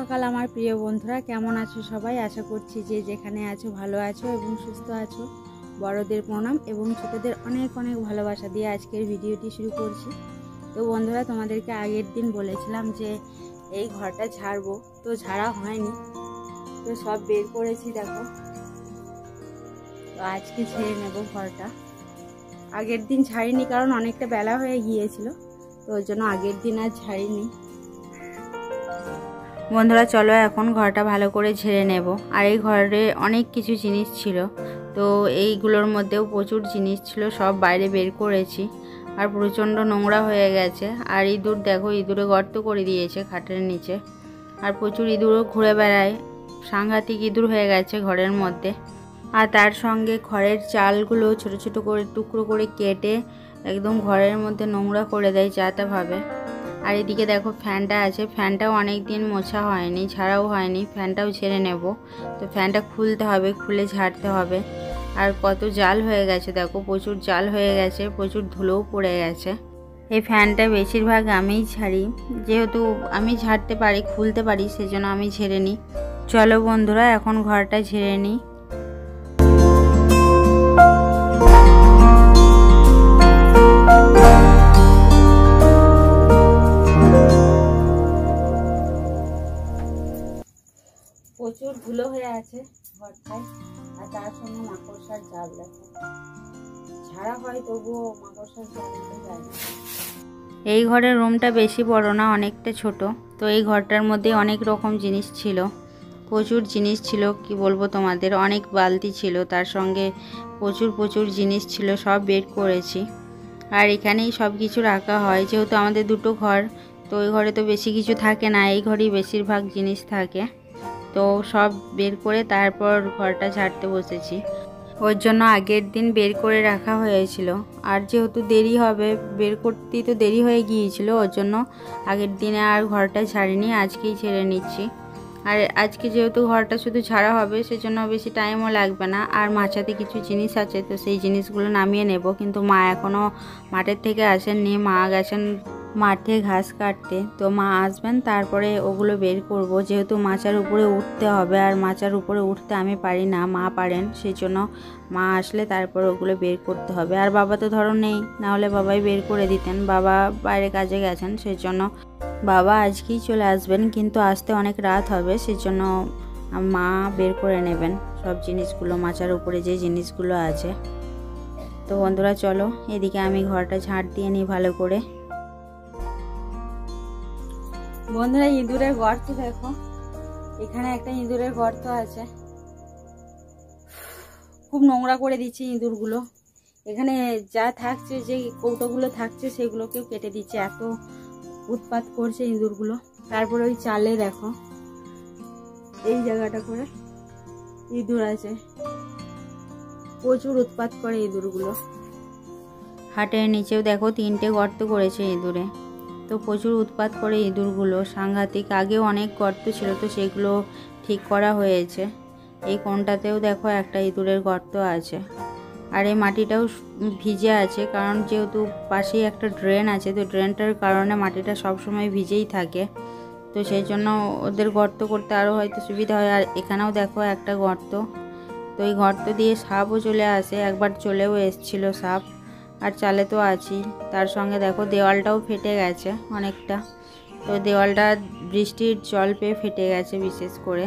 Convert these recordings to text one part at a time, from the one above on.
সকাল আমার প্রিয় বন্ধুরা, কেমন আছো সবাই? আশা করছি যে যেখানে আছো ভালো আছো এবং সুস্থ আছো। বড়দের প্রণাম এবং ছোটদের অনেক অনেক ভালোবাসা দিয়ে আজকের ভিডিওটি শুরু করছি। তো বন্ধুরা, তোমাদেরকে আগের দিন বলেছিলাম যে এই ঘরটা ঝাড়বো, তো ঝাড়া হয়নি, তো সব বের করেছি দেখো। তো আজকে ঝেড়ে নেব ঘরটা। আগের দিন ঝাড়িনি কারণ অনেকটা বেলা হয়ে গিয়েছিল, তো ওই জন্য আগের দিন আর ঝাড়িনি। বন্ধুরা চলো এখন ঘরটা ভালো করে ঝেড়ে নেব। আর এই ঘরে অনেক কিছু জিনিস ছিল, তো এইগুলোর মধ্যেও প্রচুর জিনিস ছিল, সব বাইরে বের করেছি। আর প্রচণ্ড নোংরা হয়ে গেছে। আর ইঁদুর দেখো, ইঁদুরে গর্ত করে দিয়েছে খাটের নিচে। আর প্রচুর ইঁদুরও ঘুরে বেড়ায়, সাংঘাতিক ইঁদুর হয়ে গেছে ঘরের মধ্যে। আর তার সঙ্গে ঘরের চালগুলো ছোট ছোট করে টুকরো করে কেটে একদম ঘরের মধ্যে নোংরা করে দেয় যা তা ভাবে। আর এদিকে দেখো ফ্যানটা আছে, ফ্যানটাও অনেক দিন মোছা হয়নি, ঝাড়াও হয়নি, ফ্যানটাও ঝেড়ে নেব। তো ফ্যানটা খুলতে হবে, খুলে ঝাড়তে হবে। আর কত জাল হয়ে গেছে দেখো, প্রচুর জাল হয়ে গেছে, প্রচুর ধুলোও পড়ে গেছে। এই ফ্যানটা বেশিরভাগ আমিই ঝাড়ি, যেহেতু আমি ঝাড়তে পারি, খুলতে পারি, সেজন্য আমি ঝেড়ে নিই। চলো বন্ধুরা এখন ঘরটা ঝেড়ে নিই। প্রচুর ধুলো হয়ে আছে ঘরটায়, আর তার সঙ্গে মাকড়সার জাল দেখো, ঝাড়া হয় তবুও মাকড়সার জাল যায় না। এই ঘরের রুমটা বেশি বড় না, অনেকটা ছোট। তো এই ঘরটার মধ্যে অনেক রকম জিনিস ছিল, প্রচুর জিনিস ছিল, কি বলবো তোমাদের, অনেক বালতি ছিল, তার সঙ্গে প্রচুর প্রচুর জিনিস ছিল, সব বের করেছি। আর এখানেই সব কিছু রাখা হয়, যেহেতু আমাদের দুটো ঘর, তো ওই ঘরে তো বেশি কিছু থাকে না, এই ঘরেই বেশিরভাগ জিনিস থাকে। তো সব বের করে তারপর ঘরটা ঝাড়তে বসেছি। ওর জন্য আগের দিন বের করে রাখা হয়েছিল, আর যেহেতু দেরি হবে, বের করতেই তো দেরি হয়ে গিয়েছিল, ওর জন্য আগের দিনে আর ঘরটা ঝাড়িনি, আজকেই ঝেড়ে নিচ্ছি। আর আজকে যেহেতু ঘরটা শুধু ঝাড়া হবে, সেজন্য বেশি টাইমও লাগবে না। আর মাচাতে কিছু জিনিস আছে, তো সেই জিনিসগুলো নামিয়ে নেব। কিন্তু মা এখনও মাঠের থেকে আসেননি, মা গেছেন মাঠে ঘাস কাটতে। তো মা আসবেন, তারপরে ওগুলো বের করব। যেহেতু মাচার উপরে উঠতে হবে, আর মাচার উপরে উঠতে আমি পারি না, মা পারেন, সেই জন্য মা আসলে তারপর ওগুলো বের করতে হবে। আর বাবা তো ধরো নেই, নাহলে বাবাই বের করে দিতেন, বাবা বাইরে কাজে গেছেন, সেই জন্য বাবা আজকেই চলে আসবেন, কিন্তু আসতে অনেক রাত হবে, সেজন্য মা বের করে নেবেন সব জিনিসগুলো, মাচার উপরে যে জিনিসগুলো আছে। তো বন্ধুরা চলো এদিকে আমি ঘরটা ঝাড় দিয়ে নিই ভালো করে। বন্ধুরা ইঁদুরের গর্ত দেখো, এখানে একটা ইঁদুরের গর্ত আছে, খুব নোংরা করে দিচ্ছে ইঁদুরগুলো। এখানে যা থাকছে, যে কৌটোগুলো থাকছে সেগুলোকেও কেটে দিচ্ছে, এত উৎপাত করছে ইঁদুরগুলো। তারপরে ওই চালে দেখো এই জায়গাটা করে ইঁদুর আছে, প্রচুর উৎপাত করে ইঁদুরগুলো। হাটের নিচেও দেখো 3টে গর্ত করেছে ইঁদুরে, তো প্রচুর উৎপাত করে ইঁদুরগুলো, সাংঘাতিক। আগেও অনেক গর্ত ছিল, তো সেগুলো ঠিক করা হয়েছে। এই কোণটাতেও দেখো একটা ইঁদুরের গর্ত আছে। আর এই মাটিটাও ভিজে আছে, কারণ যেহেতু পাশেই একটা ড্রেন আছে, তো ড্রেনটার কারণে মাটিটা সবসময় ভিজেই থাকে, তো সেই জন্য ওদের গর্ত করতে আরও হয়তো সুবিধা হয়। আর এখানেও দেখো একটা গর্ত, তো এই গর্ত দিয়ে সাপও চলে আসে, একবার চলেও এসছিল সাপ। আর চালে তো আছি, তার সঙ্গে দেখো দেওয়ালটাও ফেটে গেছে অনেকটা, তো দেওয়ালটা বৃষ্টির জল পেয়ে ফেটে গেছে বিশেষ করে।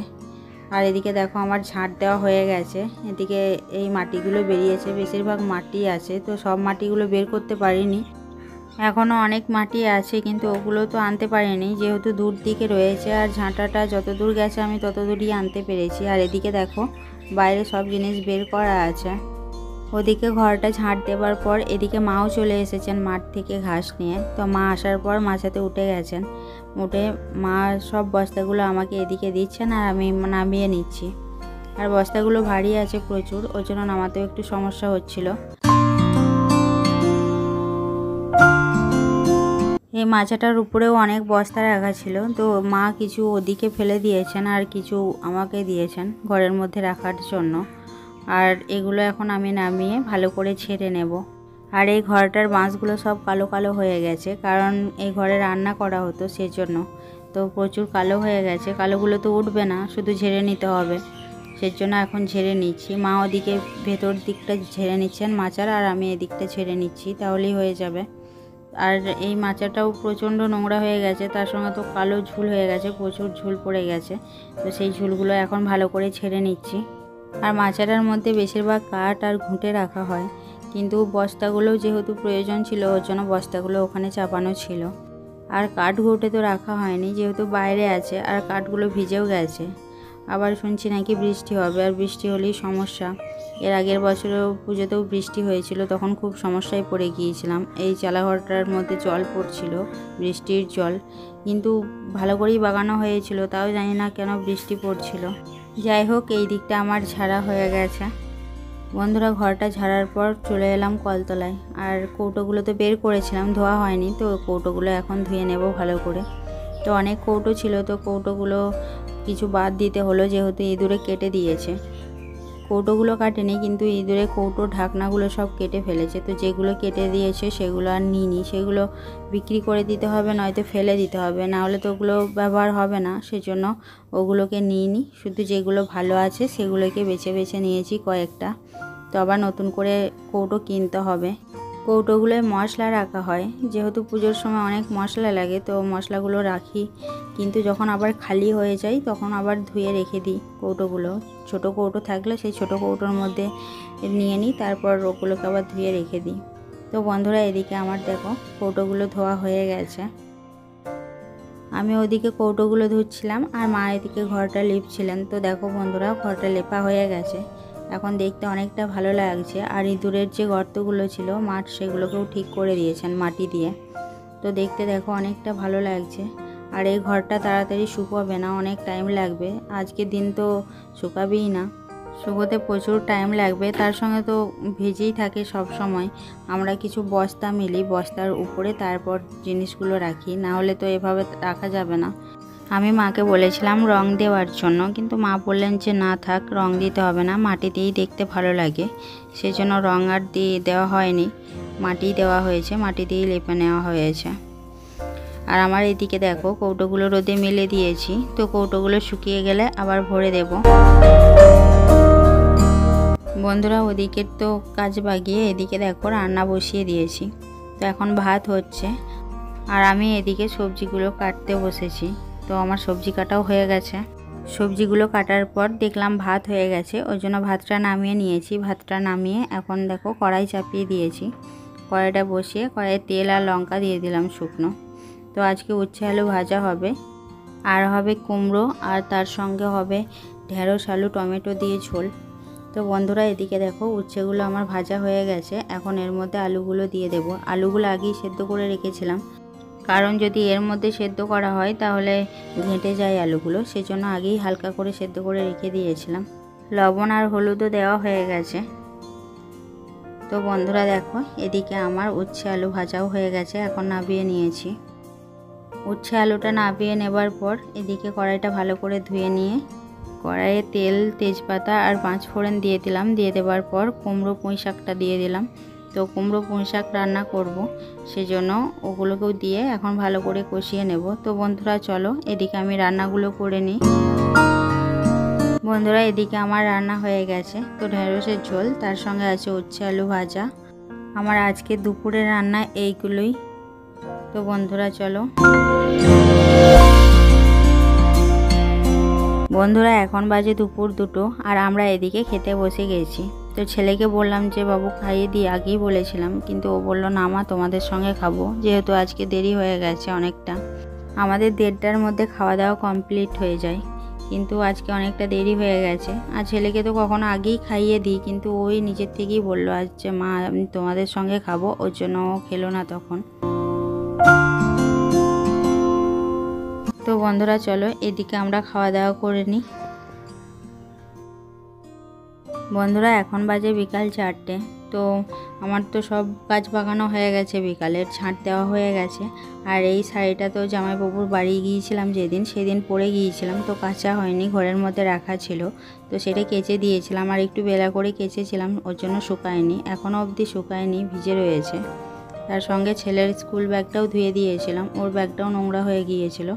আর এদিকে দেখো আমার ঝাঁট দেওয়া হয়ে গেছে, এদিকে এই মাটিগুলো বেরিয়েছে, বেশিরভাগ মাটি আছে, তো সব মাটিগুলো বের করতে পারিনি, এখনও অনেক মাটি আছে, কিন্তু ওগুলো তো আনতে পারিনি, যেহেতু দূর দিকে রয়েছে। আর ঝাঁটাটা যত দূর গেছে আমি তত দূরই আনতে পেরেছি। আর এদিকে দেখো বাইরে সব জিনিস বের করা আছে। ওদিকে ঘরটা ঝাঁট দেওয়ার পর এদিকে মাও চলে এসেছেন মাঠ থেকে ঘাস নিয়ে, তো মা আসার পর মাচাতে উঠে গেছেন, উঠে মা সব বস্তাগুলো আমাকে এদিকে দিচ্ছেন, আর আমি নামিয়ে নিচ্ছি। আর বস্তাগুলো ভারী আছে প্রচুর, ওই জন্য নামাতেও একটু সমস্যা হচ্ছিল। এই মাচাটার উপরেও অনেক বস্তা রাখা ছিল, তো মা কিছু ওদিকে ফেলে দিয়েছেন, আর কিছু আমাকে দিয়েছেন ঘরের মধ্যে রাখার জন্য। আর এগুলো এখন আমি নামিয়ে ভালো করে ছেড়ে নেব। আর এই ঘরটার বাঁশগুলো সব কালো কালো হয়ে গেছে, কারণ এই ঘরে রান্না করা হতো সেজন্য। তো প্রচুর কালো হয়ে গেছে, কালোগুলো তো উঠবে না, শুধু ঝেড়ে নিতে হবে। সেই জন্য এখন ঝেড়ে নিচ্ছি। মা ওদিকে ভেতর দিকটা ঝেড়ে নিচ্ছেন মাচার, আর আমি এদিকটা ঝেড়ে নিচ্ছি, তাহলেই হয়ে যাবে। আর এই মাচাটাও প্রচণ্ড নোংরা হয়ে গেছে, তার সঙ্গে তো কালো ঝুল হয়ে গেছে, প্রচুর ঝুল পড়ে গেছে। তো সেই ঝুলগুলো এখন ভালো করে ছেড়ে নিচ্ছি। আর মাচাটার মধ্যে বেশিরভাগ কাঠ আর ঘুঁটে রাখা হয়, কিন্তু বস্তাগুলোও যেহেতু প্রয়োজন ছিল ওর জন্য বস্তাগুলো ওখানে চাপানো ছিল। আর কাঠ ঘুঁটে তো রাখা হয়নি, যেহেতু বাইরে আছে, আর কাঠগুলো ভিজেও গেছে। আবার শুনছি নাকি বৃষ্টি হবে, আর বৃষ্টি হলেই সমস্যা। এর আগের বছরেও পুজোতেও বৃষ্টি হয়েছিল, তখন খুব সমস্যায় পড়ে গিয়েছিলাম। এই চালাঘরটার মধ্যে জল পড়ছিল, বৃষ্টির জল, কিন্তু ভালো করেই বাগানো হয়েছিল, তাও জানি না কেন বৃষ্টি পড়ছিল। যাই হোক, এই দিকটা আমার ঝাড়া হয়ে গেছে। বন্ধুরা, ঘরটা ঝাড়ার পর চলে এলাম কলতলায়। আর কৌটোগুলো তো বের করেছিলাম, ধোয়া হয়নি, তো কৌটোগুলো এখন ধুয়ে নেব ভালো করে। তো অনেক কৌটো ছিল, তো কৌটোগুলো কিছু বাদ দিতে হলো, যেহেতু ইঁদুরে কেটে দিয়েছে। কৌটোগুলো কাটেনি, কিন্তু ইঁদুরে কৌটো ঢাকনাগুলো সব কেটে ফেলেছে। তো যেগুলো কেটে দিয়েছে সেগুলো আর নিইনি, সেগুলো বিক্রি করে দিতে হবে, নয়তো ফেলে দিতে হবে, না হলে তো ওগুলো ব্যবহার হবে না। সেজন্য ওগুলোকে নিইনি, শুধু যেগুলো ভালো আছে সেগুলোকে বেছে বেছে নিয়েছি কয়েকটা। তো আবার নতুন করে কৌটো কিনতে হবে। কৌটোগুলোয় মশলা রাখা হয়, যেহেতু পুজোর সময় অনেক মশলা লাগে, তো মশলাগুলো রাখি, কিন্তু যখন আবার খালি হয়ে যায় তখন আবার ধুয়ে রেখে দিই কৌটোগুলো। ছোট কৌটো থাকলে সেই ছোট কৌটোর মধ্যে নিয়ে নিই, তারপর ওগুলোকে আবার ধুয়ে রেখে দিই। তো বন্ধুরা, এদিকে আমার দেখো কৌটোগুলো ধোয়া হয়ে গেছে। আমি ওদিকে কৌটোগুলো ধুচ্ছিলাম, আর মা এদিকে ঘরটা লিপছিলেন। তো দেখো বন্ধুরা, ঘরটা লেপা হয়ে গেছে, এখন দেখতে অনেকটা ভালো লাগছে। আর ইঁদুরের যে গর্তগুলো ছিল মাঠ, সেগুলোকেও ঠিক করে দিয়েছেন মাটি দিয়ে। তো দেখতে দেখো অনেকটা ভালো লাগছে। আর এই ঘরটা তাড়াতাড়ি শুকাবে না, অনেক টাইম লাগবে। আজকের দিন তো শুকাবেই না, শুকোতে প্রচুর টাইম লাগবে। তার সঙ্গে তো ভিজেই থাকে সব সময়। আমরা কিছু বস্তা মিলি, বস্তার উপরে তারপর জিনিসগুলো রাখি, না হলে তো এভাবে রাখা যাবে না। আমি মাকে বলেছিলাম রং দেওয়ার জন্য, কিন্তু মা বললেন যে না থাক, রং দিতে হবে না, মাটি দিয়েই দেখতে ভালো লাগে। সেজন্য রং আর দিয়ে দেওয়া হয়নি, মাটি দেওয়া হয়েছে, মাটি দিয়েই লেপে নেওয়া হয়েছে। আর আমার এদিকে দেখো কৌটোগুলো রোদে মেলে দিয়েছি, তো কৌটোগুলো শুকিয়ে গেলে আবার ভরে দেব। বন্ধুরা, ওদিকে তো কাজ বাগিয়ে এদিকে দেখো রান্না বসিয়ে দিয়েছি। তো এখন ভাত হচ্ছে, আর আমি এদিকে সবজিগুলো কাটতে বসেছি। তো আমার সবজি কাটাও হয়ে গেছে। সবজিগুলো কাটার পর দেখলাম ভাত হয়ে গেছে, ওই জন্য ভাতটা নামিয়ে নিয়েছি। ভাতটা নামিয়ে এখন দেখো কড়াই চাপিয়ে দিয়েছি। কড়াইটা বসিয়ে কড়াইয়ে তেল আর লঙ্কা দিয়ে দিলাম শুকনো। তো আজকে উচ্ছে আলু ভাজা হবে, আর হবে কুমড়ো, আর তার সঙ্গে হবে ঢেঁড়স আলু টমেটো দিয়ে ঝোল। তো বন্ধুরা, এদিকে দেখো উচ্ছেগুলো আমার ভাজা হয়ে গেছে, এখন এর মধ্যে আলুগুলো দিয়ে দেব। আলুগুলো আগেই সেদ্ধ করে রেখেছিলাম, কারণ যদি এর মধ্যে সেদ্ধ করা হয় তাহলে ঘেঁটে যায় আলুগুলো, সেজন্য আগেই হালকা করে সেদ্ধ করে রেখে দিয়েছিলাম। লবণ আর হলুদও দেওয়া হয়ে গেছে। তো বন্ধুরা দেখো, এদিকে আমার উচ্ছে আলু ভাজাও হয়ে গেছে, এখন নামিয়ে নিয়েছি। উচ্ছে আলুটা নামিয়ে নেবার পর এদিকে কড়াইটা ভালো করে ধুয়ে নিয়ে কড়াইয়ে তেল, তেজপাতা আর 5 ফোড়ন দিয়ে দিলাম। দিয়ে দেওয়ার পর কুমড়ো পুঁই শাকটা দিয়ে দিলাম। তো কুমড়ো পুঁই শাক রান্না করব, সেজন্য ওগুলোকেও দিয়ে এখন ভালো করে কষিয়ে নেব। তো বন্ধুরা চলো, এদিকে আমি রান্নাগুলো করে নিই। বন্ধুরা, এদিকে আমার রান্না হয়ে গেছে। তো ঢেঁড়সের ঝোল, তার সঙ্গে আছে উচ্ছে আলু ভাজা। আমার আজকে দুপুরের রান্না এইগুলোই। তো বন্ধুরা চলো। বন্ধুরা, এখন বাজে দুপুর 2, আর আমরা এদিকে খেতে বসে গেছি। তো ছেলেকে বললাম যে বাবু খাইয়ে দিই, আগেই বলেছিলাম, কিন্তু ও বলল না মা, তোমাদের সঙ্গে খাবো, যেহেতু আজকে দেরি হয়ে গেছে অনেকটা। আমাদের 1:30টার মধ্যে খাওয়া দাওয়া কমপ্লিট হয়ে যায়, কিন্তু আজকে অনেকটা দেরি হয়ে গেছে। আর ছেলেকে তো কখনো আগেই খাইয়ে দিই, কিন্তু ওই নিজের থেকেই বললো আজ যে মা আমি তোমাদের সঙ্গে খাবো, ওর জন্য ও খেলো না তখন। তো বন্ধুরা চলো, এদিকে আমরা খাওয়া দাওয়া করে নিই। বন্ধুরা, এখন বাজে বিকাল 4টে। তো আমার তো সব কাজ বাগানো হয়ে গেছে, বিকালের ঝাঁট দেওয়া হয়ে গেছে। আর এই শাড়িটা তো জামাইবাবুর বাড়ি গিয়েছিলাম যেদিন, সেদিন পরে গিয়েছিলাম, তো কাচা হয়নি, ঘরের মধ্যে রাখা ছিল, তো সেটা কেচে দিয়েছিলাম। আর একটু বেলা করে কেচেছিলাম, ওর জন্য শুকায়নি, এখনও অবধি শুকায়নি, ভিজে রয়েছে। তার সঙ্গে ছেলের স্কুল ব্যাগটাও ধুয়ে দিয়েছিলাম, ওর ব্যাগটাও নোংরা হয়ে গিয়েছিল।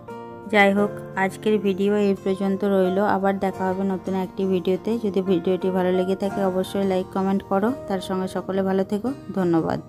যাই হোক, আজকের ভিডিও এই পর্যন্ত রইল। আবার দেখা হবে নতুন একটি ভিডিওতে। যদি ভিডিওটি ভালো লেগে থাকে অবশ্যই লাইক কমেন্ট করো। তার সঙ্গে সকলে ভালো থেকো। ধন্যবাদ।